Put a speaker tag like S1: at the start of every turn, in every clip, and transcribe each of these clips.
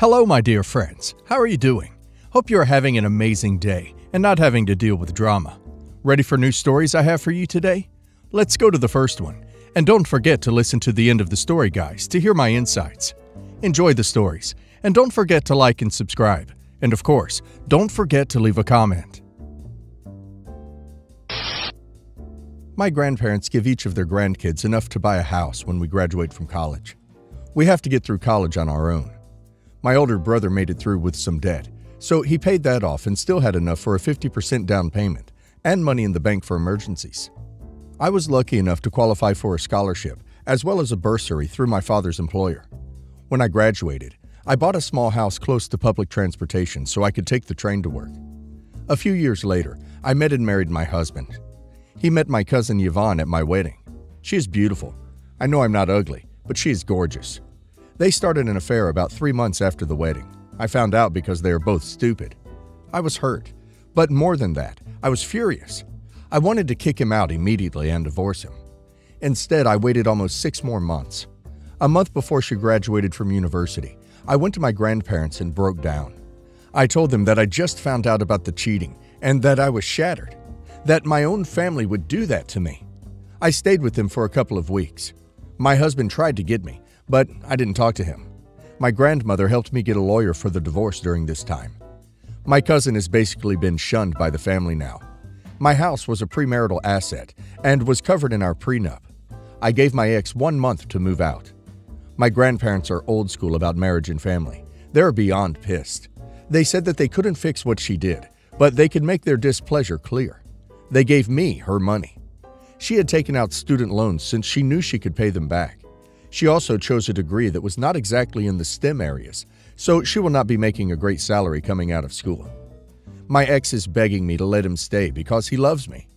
S1: Hello, my dear friends. How are you doing? Hope you are having an amazing day and not having to deal with drama. Ready for new stories I have for you today? Let's go to the first one. And don't forget to listen to the end of the story, guys, to hear my insights. Enjoy the stories, and don't forget to like and subscribe. And of course, don't forget to leave a comment. My grandparents give each of their grandkids enough to buy a house when we graduate from college. We have to get through college on our own. My older brother made it through with some debt, so he paid that off and still had enough for a 50% down payment and money in the bank for emergencies. I was lucky enough to qualify for a scholarship as well as a bursary through my father's employer. When I graduated, I bought a small house close to public transportation so I could take the train to work. A few years later, I met and married my husband. He met my cousin Yvonne at my wedding. She is beautiful. I know I'm not ugly, but she is gorgeous. They started an affair about 3 months after the wedding. I found out because they are both stupid. I was hurt, but more than that, I was furious. I wanted to kick him out immediately and divorce him. Instead, I waited almost 6 more months. A month before she graduated from university, I went to my grandparents and broke down. I told them that I just found out about the cheating and that I was shattered, that my own family would do that to me. I stayed with them for a couple of weeks. My husband tried to get me, but I didn't talk to him. My grandmother helped me get a lawyer for the divorce during this time. My cousin has basically been shunned by the family now. My house was a premarital asset and was covered in our prenup. I gave my ex 1 month to move out. My grandparents are old school about marriage and family. They're beyond pissed. They said that they couldn't fix what she did, but they could make their displeasure clear. They gave me her money. She had taken out student loans since she knew she could pay them back. She also chose a degree that was not exactly in the STEM areas, so she will not be making a great salary coming out of school. My ex is begging me to let him stay because he loves me.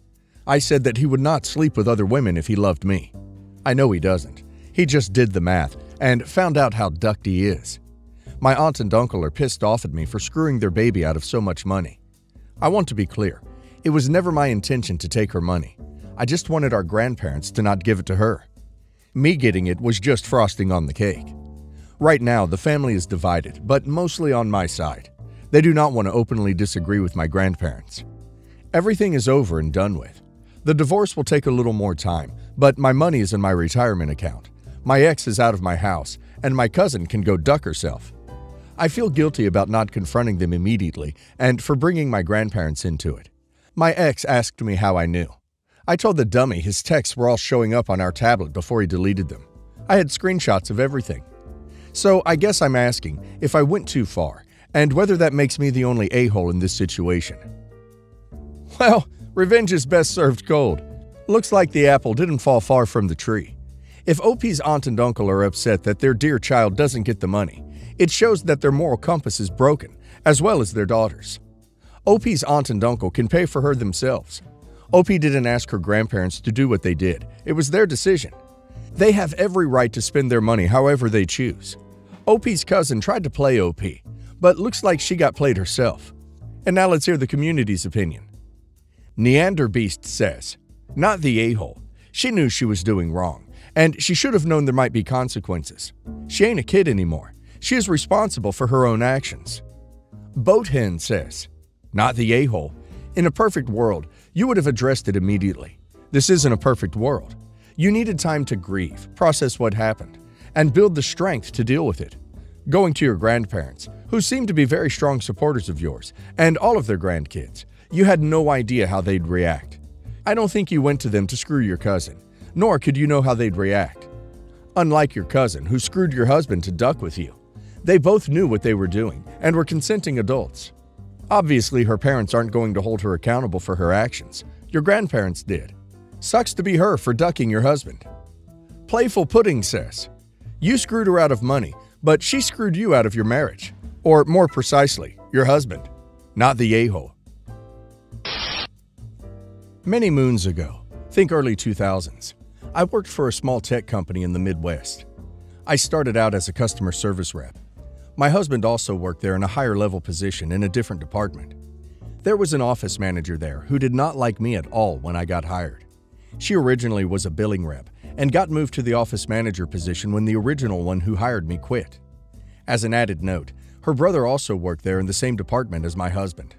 S1: I said that he would not sleep with other women if he loved me. I know he doesn't. He just did the math and found out how ducked he is. My aunt and uncle are pissed off at me for screwing their baby out of so much money. I want to be clear. It was never my intention to take her money. I just wanted our grandparents to not give it to her. Me getting it was just frosting on the cake. Right now, the family is divided, but mostly on my side. They do not want to openly disagree with my grandparents. Everything is over and done with. The divorce will take a little more time, but my money is in my retirement account. My ex is out of my house, and my cousin can go duck herself. I feel guilty about not confronting them immediately and for bringing my grandparents into it. My ex asked me how I knew. I told the dummy his texts were all showing up on our tablet before he deleted them. I had screenshots of everything. So I guess I'm asking if I went too far and whether that makes me the only a-hole in this situation. Well, revenge is best served cold. Looks like the apple didn't fall far from the tree. If OP's aunt and uncle are upset that their dear child doesn't get the money, it shows that their moral compass is broken, as well as their daughter's. OP's aunt and uncle can pay for her themselves. OP didn't ask her grandparents to do what they did. It was their decision. They have every right to spend their money however they choose. OP's cousin tried to play OP, but looks like she got played herself. And now let's hear the community's opinion. Neander Beast says, not the a-hole. She knew she was doing wrong, and she should have known there might be consequences. She ain't a kid anymore. She is responsible for her own actions. Boathen says, not the a-hole. In a perfect world, you would have addressed it immediately. This isn't a perfect world. You needed time to grieve, process what happened, and build the strength to deal with it. Going to your grandparents, who seem to be very strong supporters of yours, and all of their grandkids, you had no idea how they'd react. I don't think you went to them to screw your cousin, nor could you know how they'd react. Unlike your cousin, who screwed your husband to duck with you, they both knew what they were doing and were consenting adults. Obviously, her parents aren't going to hold her accountable for her actions. Your grandparents did. Sucks to be her for ducking your husband. Playful Pudding says, you screwed her out of money, but she screwed you out of your marriage. Or more precisely, your husband. Not the a-hole. Many moons ago, think early 2000s, I worked for a small tech company in the Midwest. I started out as a customer service rep. My husband also worked there in a higher level position in a different department. There was an office manager there who did not like me at all when I got hired. She originally was a billing rep and got moved to the office manager position when the original one who hired me quit. As an added note, Her brother also worked there in the same department as my husband.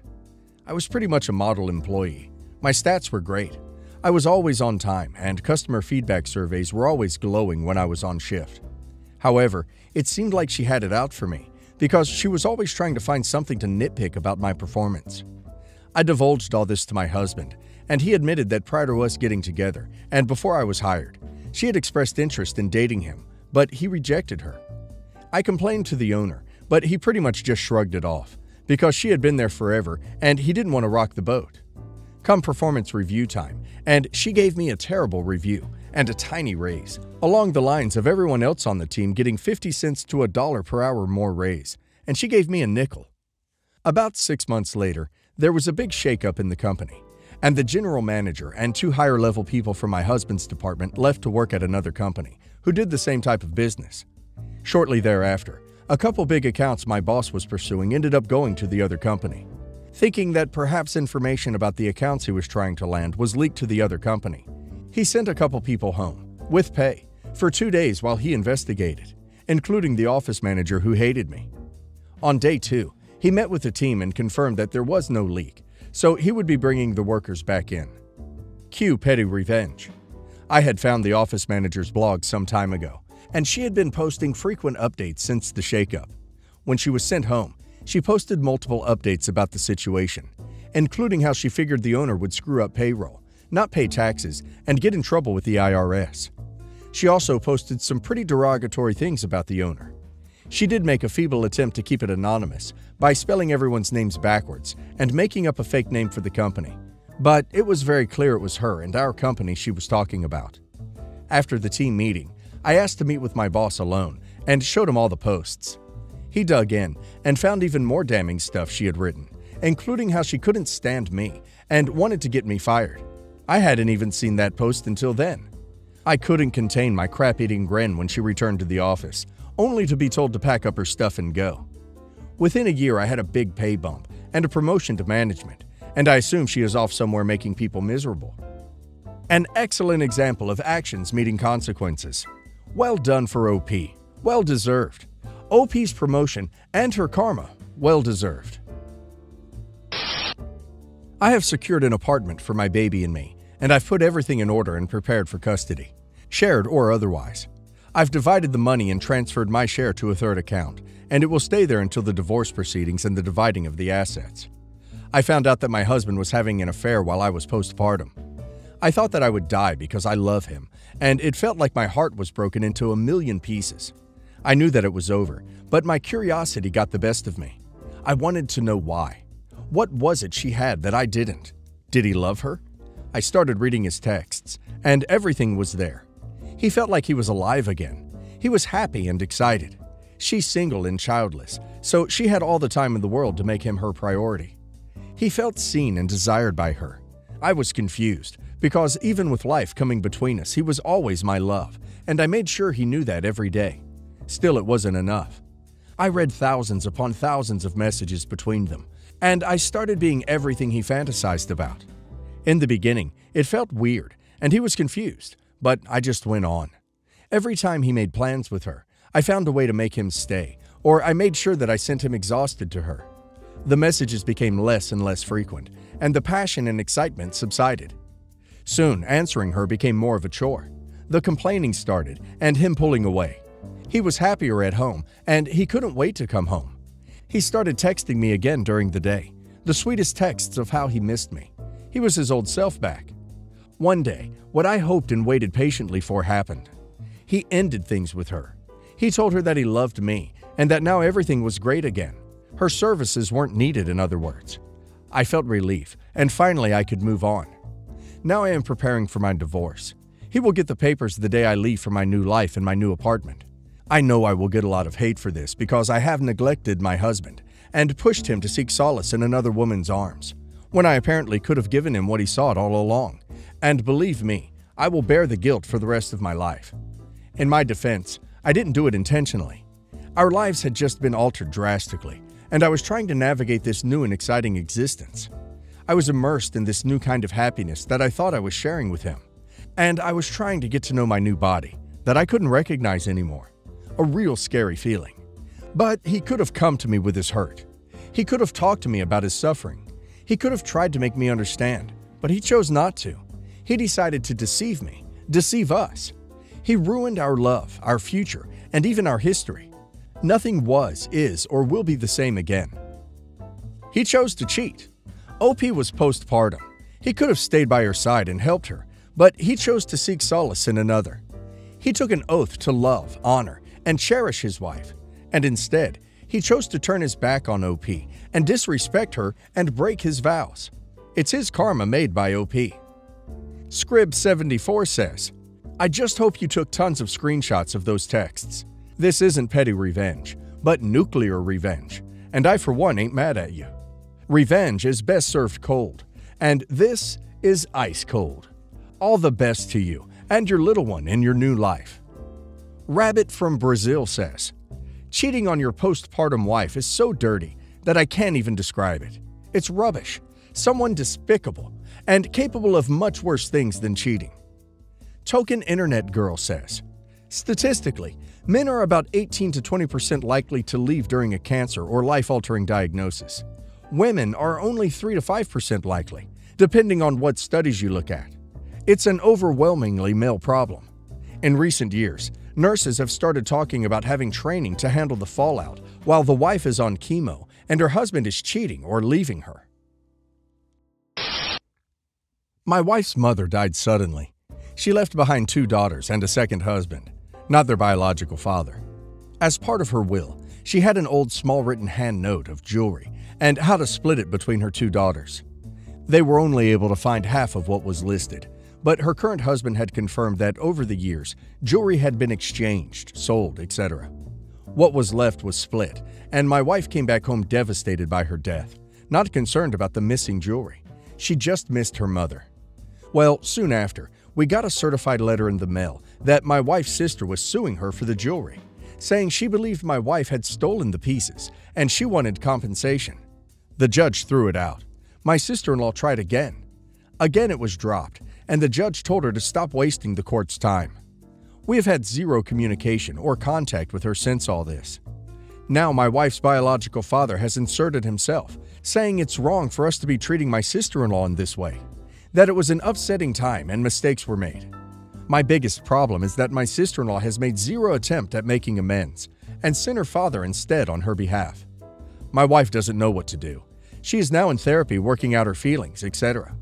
S1: I was pretty much a model employee. My stats were great. I was always on time, and customer feedback surveys were always glowing when I was on shift. However, it seemed like she had it out for me, because she was always trying to find something to nitpick about my performance. I divulged all this to my husband, and he admitted that prior to us getting together, and before I was hired, she had expressed interest in dating him, but he rejected her. I complained to the owner, but he pretty much just shrugged it off, because she had been there forever and he didn't want to rock the boat. Come performance review time, and she gave me a terrible review and a tiny raise, along the lines of everyone else on the team getting 50 cents to $1 per hour more raise, and she gave me a nickel. About 6 months later, there was a big shakeup in the company, and the general manager and 2 higher-level people from my husband's department left to work at another company who did the same type of business. Shortly thereafter, a couple big accounts my boss was pursuing ended up going to the other company. Thinking that perhaps information about the accounts he was trying to land was leaked to the other company, he sent a couple people home, with pay, for 2 days while he investigated, including the office manager who hated me. On day 2, he met with the team and confirmed that there was no leak, so he would be bringing the workers back in. Cue petty revenge. I had found the office manager's blog some time ago, and she had been posting frequent updates since the shakeup. When she was sent home, she posted multiple updates about the situation, including how she figured the owner would screw up payroll, not pay taxes, and get in trouble with the IRS. She also posted some pretty derogatory things about the owner. She did make a feeble attempt to keep it anonymous by spelling everyone's names backwards and making up a fake name for the company, but it was very clear it was her and our company she was talking about. After the team meeting, I asked to meet with my boss alone and showed him all the posts. He dug in and found even more damning stuff she had written, including how she couldn't stand me and wanted to get me fired. I hadn't even seen that post until then. I couldn't contain my crap-eating grin when she returned to the office, only to be told to pack up her stuff and go. Within a year, I had a big pay bump and a promotion to management, and I assume she is off somewhere making people miserable. An excellent example of actions meeting consequences. Well done for OP. Well deserved. OP's promotion and her karma. Well deserved. I have secured an apartment for my baby and me, and I've put everything in order and prepared for custody, shared or otherwise. I've divided the money and transferred my share to a third account, and it will stay there until the divorce proceedings and the dividing of the assets. I found out that my husband was having an affair while I was postpartum. I thought that I would die because I love him, and it felt like my heart was broken into a million pieces. I knew that it was over, but my curiosity got the best of me. I wanted to know why. What was it she had that I didn't? Did he love her? I started reading his texts, and everything was there. He felt like he was alive again. He was happy and excited. She's single and childless, so she had all the time in the world to make him her priority. He felt seen and desired by her. I was confused, because even with life coming between us, he was always my love, and I made sure he knew that every day. Still, it wasn't enough. I read thousands upon thousands of messages between them, and I started being everything he fantasized about. In the beginning, it felt weird, and he was confused, but I just went on. Every time he made plans with her, I found a way to make him stay, or I made sure that I sent him exhausted to her. The messages became less and less frequent, and the passion and excitement subsided. Soon, answering her became more of a chore. The complaining started, and him pulling away. He was happier at home, and he couldn't wait to come home. He started texting me again during the day, the sweetest texts of how he missed me. He was his old self back. One day, what I hoped and waited patiently for happened. He ended things with her. He told her that he loved me, and that now everything was great again. Her services weren't needed, in other words. I felt relief, and finally I could move on. Now I am preparing for my divorce. He will get the papers the day I leave for my new life in my new apartment. I know I will get a lot of hate for this because I have neglected my husband and pushed him to seek solace in another woman's arms, when I apparently could have given him what he sought all along. And believe me, I will bear the guilt for the rest of my life. In my defense, I didn't do it intentionally. Our lives had just been altered drastically, and I was trying to navigate this new and exciting existence. I was immersed in this new kind of happiness that I thought I was sharing with him, and I was trying to get to know my new body that I couldn't recognize anymore. A real scary feeling. But he could have come to me with his hurt. He could have talked to me about his suffering. He could have tried to make me understand, but he chose not to. He decided to deceive me, deceive us. He ruined our love, our future, and even our history. Nothing was, is, or will be the same again. He chose to cheat. OP was postpartum. He could have stayed by her side and helped her, but he chose to seek solace in another. He took an oath to love, honor, and cherish his wife, and instead, he chose to turn his back on OP and disrespect her and break his vows. It's his karma made by OP. Scrib74 says, I just hope you took tons of screenshots of those texts. This isn't petty revenge, but nuclear revenge, and I for one ain't mad at you. Revenge is best served cold, and this is ice cold. All the best to you and your little one in your new life. Rabbit from Brazil says, cheating on your postpartum wife is so dirty that I can't even describe it. It's rubbish, someone despicable, and capable of much worse things than cheating. Token Internet Girl says, statistically, men are about 18 to 20% likely to leave during a cancer or life-altering diagnosis. Women are only 3 to 5% likely, depending on what studies you look at. It's an overwhelmingly male problem. In recent years, nurses have started talking about having training to handle the fallout while the wife is on chemo and her husband is cheating or leaving her. My wife's mother died suddenly. She left behind 2 daughters and a second husband, not their biological father. As part of her will, she had an old small written hand note of jewelry and how to split it between her 2 daughters. They were only able to find half of what was listed, but her current husband had confirmed that over the years, jewelry had been exchanged, sold, etc. What was left was split, and my wife came back home devastated by her death, not concerned about the missing jewelry. She just missed her mother. Well, soon after, we got a certified letter in the mail that my wife's sister was suing her for the jewelry, saying she believed my wife had stolen the pieces and she wanted compensation. The judge threw it out. My sister-in-law tried again. Again it was dropped, and the judge told her to stop wasting the court's time. We have had zero communication or contact with her since all this. Now my wife's biological father has inserted himself, saying it's wrong for us to be treating my sister-in-law in this way, that it was an upsetting time and mistakes were made. My biggest problem is that my sister-in-law has made zero attempt at making amends and sent her father instead on her behalf. My wife doesn't know what to do. She is now in therapy working out her feelings, etc.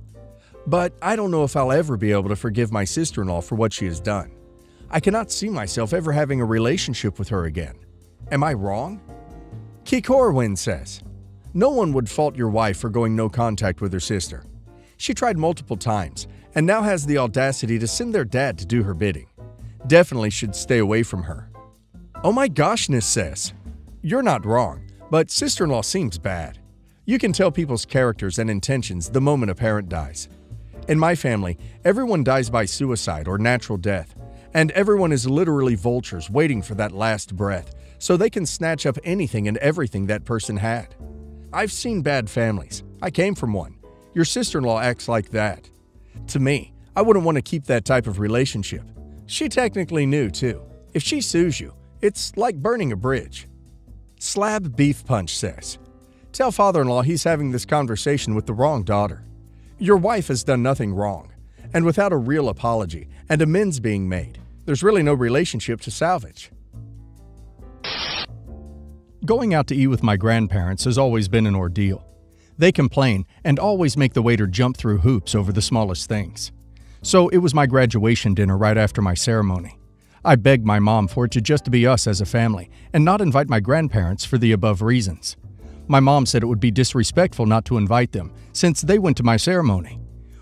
S1: But I don't know if I'll ever be able to forgive my sister-in-law for what she has done. I cannot see myself ever having a relationship with her again. Am I wrong? Kikorwin says, no one would fault your wife for going no contact with her sister. She tried multiple times and now has the audacity to send their dad to do her bidding. Definitely should stay away from her. Oh my goshness says, you're not wrong, but sister-in-law seems bad. You can tell people's characters and intentions the moment a parent dies. In my family, everyone dies by suicide or natural death, and everyone is literally vultures waiting for that last breath so they can snatch up anything and everything that person had. I've seen bad families. I came from one. Your sister-in-law acts like that. To me, I wouldn't want to keep that type of relationship. She technically knew, too. If she sues you, it's like burning a bridge. Slab Beef Punch says, tell father-in-law he's having this conversation with the wrong daughter. Your wife has done nothing wrong, and without a real apology and amends being made, there's really no relationship to salvage. Going out to eat with my grandparents has always been an ordeal. They complain and always make the waiter jump through hoops over the smallest things. So it was my graduation dinner right after my ceremony. I begged my mom for it to just be us as a family and not invite my grandparents for the above reasons. My mom said it would be disrespectful not to invite them since they went to my ceremony.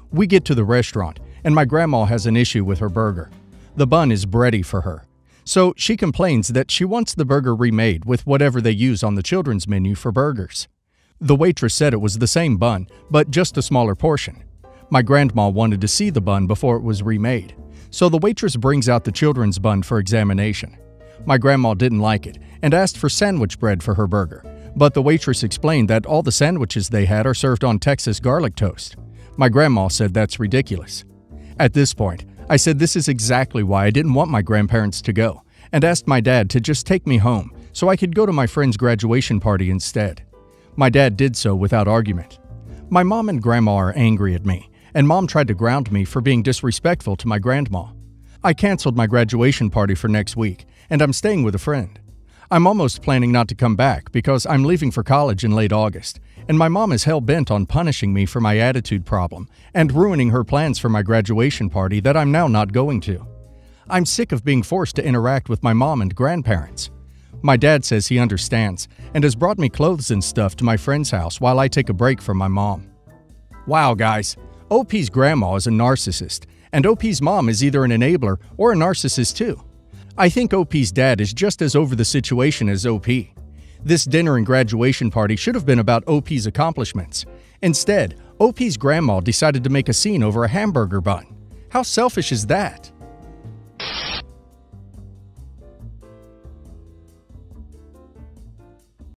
S1: We get to the restaurant and my grandma has an issue with her burger. The bun is bready for her. So she complains that she wants the burger remade with whatever they use on the children's menu for burgers. The waitress said it was the same bun, but just a smaller portion. My grandma wanted to see the bun before it was remade, so the waitress brings out the children's bun for examination. My grandma didn't like it and asked for sandwich bread for her burger, but the waitress explained that all the sandwiches they had are served on Texas garlic toast. My grandma said that's ridiculous. At this point, I said this is exactly why I didn't want my grandparents to go, and asked my dad to just take me home so I could go to my friend's graduation party instead. My dad did so without argument. My mom and grandma are angry at me, and mom tried to ground me for being disrespectful to my grandma. I canceled my graduation party for next week, and I'm staying with a friend. I'm almost planning not to come back because I'm leaving for college in late August, and my mom is hell-bent on punishing me for my attitude problem and ruining her plans for my graduation party that I'm now not going to. I'm sick of being forced to interact with my mom and grandparents. My dad says he understands and has brought me clothes and stuff to my friend's house while I take a break from my mom. Wow, guys, OP's grandma is a narcissist, and OP's mom is either an enabler or a narcissist too. I think OP's dad is just as over the situation as OP. This dinner and graduation party should have been about OP's accomplishments. Instead, OP's grandma decided to make a scene over a hamburger bun. How selfish is that?